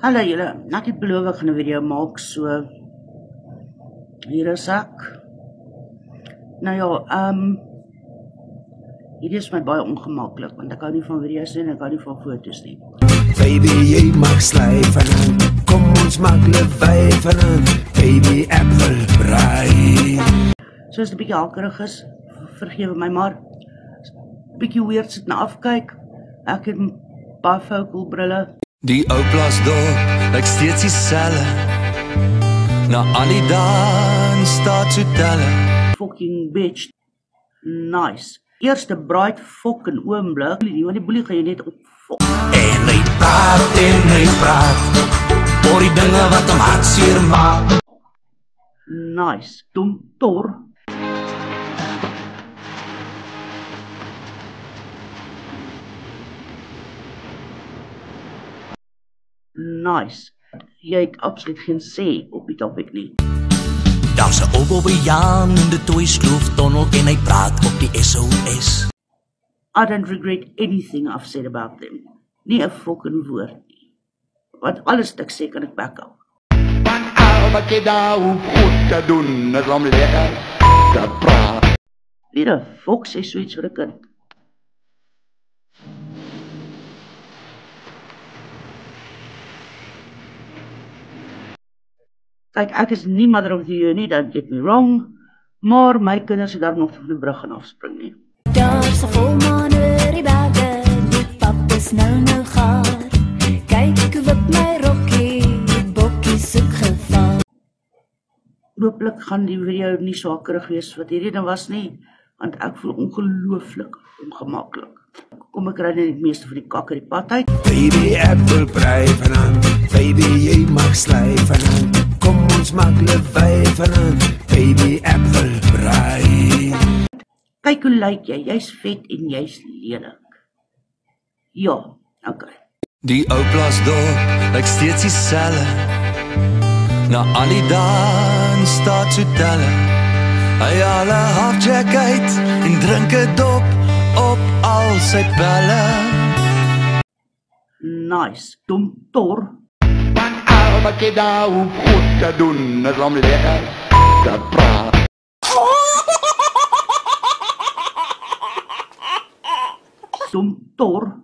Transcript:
Hallo julle, ek het beloof ek gaan 'n video maak, so hier is ek. Nou ja, hier is my baie ongemaklik, want ek hou nie van video's nie en ek hou nie van foto's nie. Baby, jy mag slyf van, kom ons maak lewij van, baby appelbraai. So as dit 'n bietjie halkerig is, vergewe my maar. Bietjie weird sit na afkyk. Ek het baie focal brille. Die ou plaasdorp lyk steeds dieselfde. Na al die dae staat so telle. Fucking bitch. Nice. Eerste bright fucking oomblik. Want die boelie gaan jy net opfok. En hy praat, oor die dinge wat hom hartseer maak. Nice. Domtor. Nice. Jy het absoluut geen sê op die topic nie. Daar's 'n ou Bobbejaan in die Toyskloof-tunnel en hy praat op die SOS. I don't regret anything I've said about them. Nie 'n fucking woord nie. Want alles wat ek sê kan ek back up. Van al wat jy daar hoef goed te doen, is om lekker te praat. Wie die fuck sê so iets vir 'n kind? Kyk, ek is nie mother of the year nie, don't get me wrong, maar my kinders het daar nog van die brug gaan afspring nie. Daar's 'n volmaan oor die berge, die pap is nou gaar. Kyk, ek wip my rokkie, die bokkie soek gevaar. Hooplik gaan die video nie so hakkerig wees wat hierdie dan was nie, want ek voel ongelooflik ongemaklik. Kom ek ry net die meeste van die kak uit die pad uit. Baby appelbraai van, baby jy mag slyf van, kom ons maak lewij van, baby appelbraai. Kyk hoe lyk jy, jy's vet en jy's lelik. Ja, okay. Die ou plaasdorp lyk steeds dieselfde. Na al die dae staat so telle. Hy haal 'n halfjack uit en drink 'n dop op al sy pelle. Nice, domtor. Van al wat jy daar hoef goed te doen, is om lekker te praat. Domtor.